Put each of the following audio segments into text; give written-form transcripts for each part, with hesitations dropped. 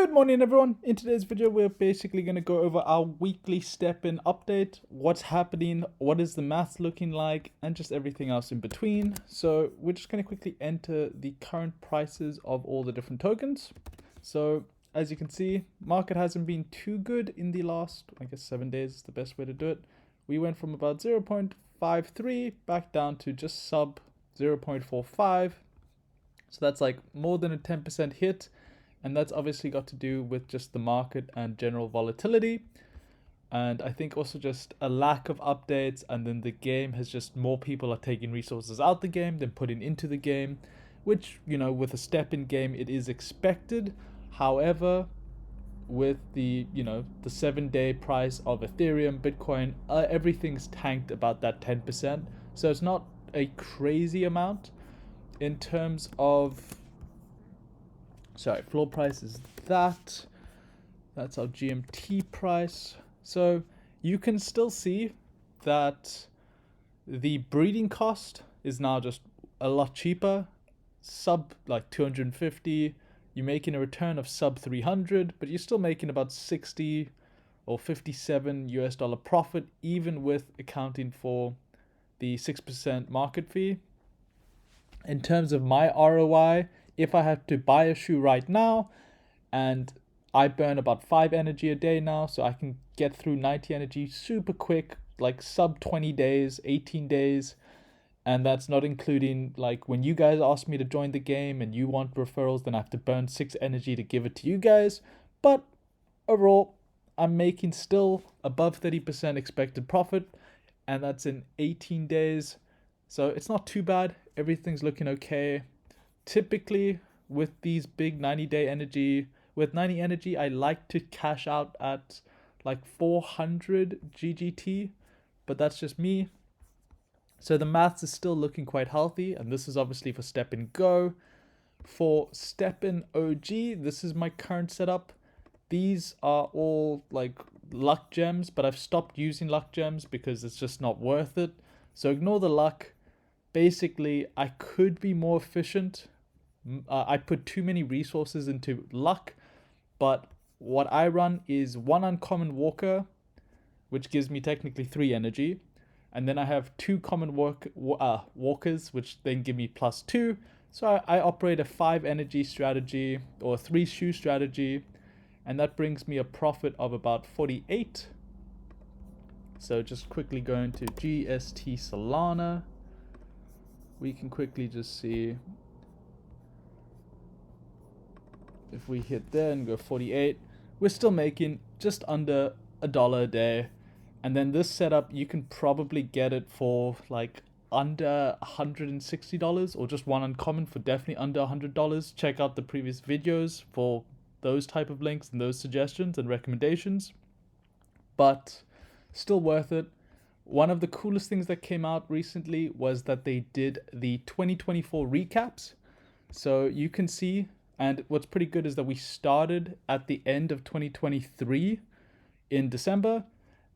Good morning, everyone. In today's video, we're basically going to go over our weekly Stepn update, what's happening, what is the math looking like, and just everything else in between. So we're just going to quickly enter the current prices of all the different tokens. So as you can see, market hasn't been too good in the last, 7 days is the best way to do it. We went from about 0.53 back down to just sub 0.45. So that's like more than a 10% hit. And that's obviously got to do with just the market and general volatility. And I think also just a lack of updates. And then the game has just more people are taking resources out the game than putting into the game, which, with a Stepn game, it is expected. However, with the 7-day price of Ethereum, Bitcoin, everything's tanked about that 10%. So it's not a crazy amount in terms of floor price is that's our GMT price. So you can still see that the breeding cost is now just a lot cheaper, sub like 250. You're making a return of sub 300, but you're still making about 60 or 57 US dollar profit, even with accounting for the 6% market fee. In terms of my ROI, if I had to buy a shoe right now, and I burn about 5 energy a day now, so I can get through 90 energy super quick, like sub 20 days, 18 days. And that's not including like when you guys ask me to join the game and you want referrals, then I have to burn 6 energy to give it to you guys. But overall, I'm making still above 30% expected profit, and that's in 18 days. So it's not too bad. Everything's looking okay. Typically with these big 90-day energy, with 90 energy, I like to cash out at like 400 GGT, but that's just me. So the maths is still looking quite healthy, and this is obviously for StepnGO. For Stepn OG, this is my current setup. These are all like luck gems, but I've stopped using luck gems because it's just not worth it. So ignore the luck. Basically, I could be more efficient. I put too many resources into luck, but what I run is 1 uncommon walker, which gives me technically 3 energy, and then I have 2 common walkers, which then give me +2. So I operate a 5 energy strategy or 3 shoe strategy, and that brings me a profit of about 48. So just quickly go into GST Solana. We can quickly just see if we hit there and go 48, we're still making just under $1 a day. And then this setup, you can probably get it for like under $160, or just 1 uncommon for definitely under $100. Check out the previous videos for those type of links and those suggestions and recommendations, but still worth it. One of the coolest things that came out recently was that they did the 2024 recaps. So you can see, and what's pretty good is that we started at the end of 2023 in December.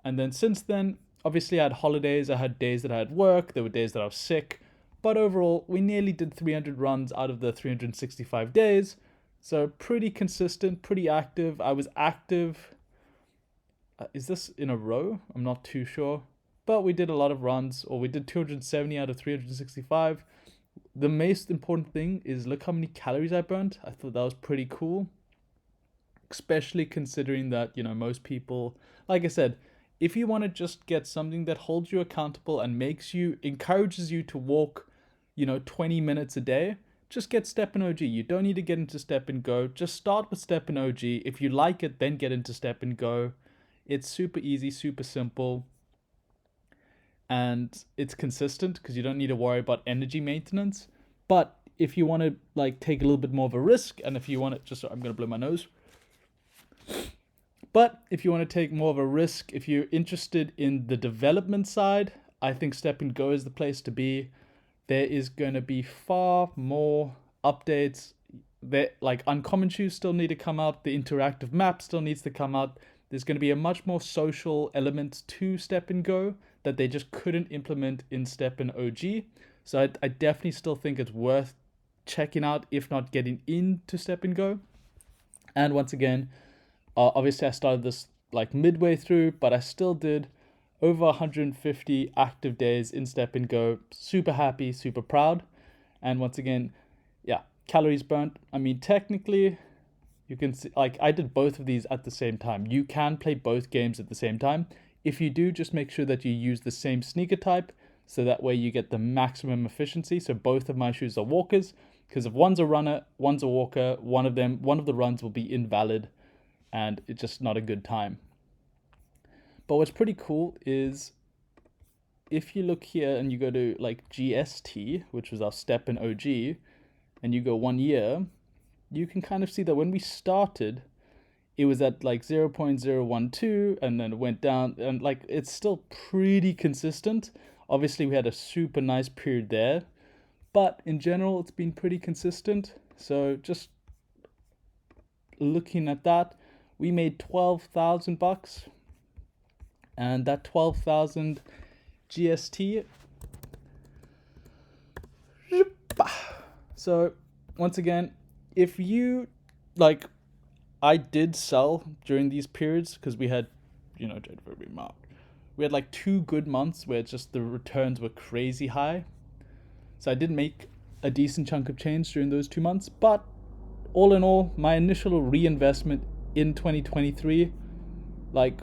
And then since then, obviously I had holidays, I had days that I had work, there were days that I was sick. But overall, we nearly did 300 runs out of the 365 days. So pretty consistent, pretty active. I was active. Is this in a row? I'm not too sure. But we did a lot of runs, or we did 270 out of 365. The most important thing is look how many calories I burnt. I thought that was pretty cool, especially considering that, most people, like I said, if you want to just get something that holds you accountable and encourages you to walk, 20 minutes a day, just get Stepn OG. You don't need to get into StepnGO. Just start with Stepn OG. If you like it, then get into StepnGO. It's super easy, super simple. And it's consistent because you don't need to worry about energy maintenance. But if you want to take a little bit more of a risk, and if you want to I'm going to blow my nose. But if you want to take more of a risk, if you're interested in the development side, I think StepnGO is the place to be. There is going to be far more updates. Like uncommon shoes still need to come out. The interactive map still needs to come out. There's going to be a much more social element to StepnGO that they just couldn't implement in Stepn OG. So I definitely still think it's worth checking out, if not getting into StepnGO. And once again, obviously I started this like midway through, but I still did over 150 active days in StepnGO. Super happy, super proud. And once again, yeah, calories burnt. I mean, technically, you can see, like, I did both of these at the same time. You can play both games at the same time. If you do, just make sure that you use the same sneaker type, so that way you get the maximum efficiency. So both of my shoes are walkers, because if one's a runner, one's a walker, one of the runs will be invalid, and it's just not a good time. But what's pretty cool is if you look here and you go to like GST, which was our Stepn OG, and you go 1 year, you can kind of see that when we started, it was at like 0.012 and then it went down, and like it's still pretty consistent. Obviously, we had a super nice period there, but in general, it's been pretty consistent. So just looking at that, we made 12,000 bucks, and that 12,000 GST. So once again, if you like, I did sell during these periods because we had, January, February, March. We had like 2 good months where just the returns were crazy high. So I did make a decent chunk of change during those 2 months. But all in all, my initial reinvestment in 2023, like,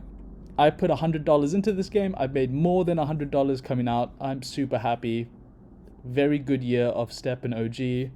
I put $100 into this game. I've made more than $100 coming out. I'm super happy. Very good year of Stepn OG.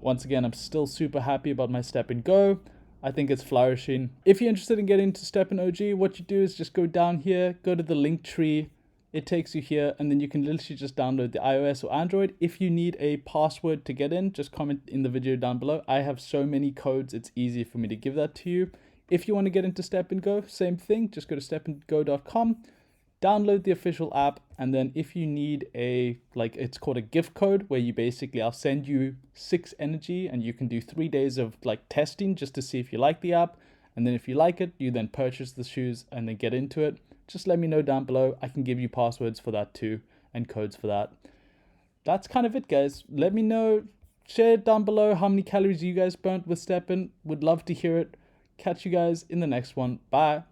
Once again, I'm still super happy about my StepnGO. I think it's flourishing. If you're interested in getting into Stepn OG, what you do is just go down here, go to the link tree. It takes you here, and then you can literally just download the iOS or Android. If you need a password to get in, just comment in the video down below. I have so many codes, it's easy for me to give that to you. If you want to get into StepnGO, same thing. Just go to stepngo.com, download the official app, and then if you need it's called a gift code, where you basically, I'll send you 6 energy and you can do 3 days of like testing just to see if you like the app. And then if you like it, you then purchase the shoes and then get into it. Just let me know down below. I can give you passwords for that too and codes for that. That's kind of it, guys. Let me know, share down below how many calories you guys burnt with Stepn. Would love to hear it. Catch you guys in the next one. Bye.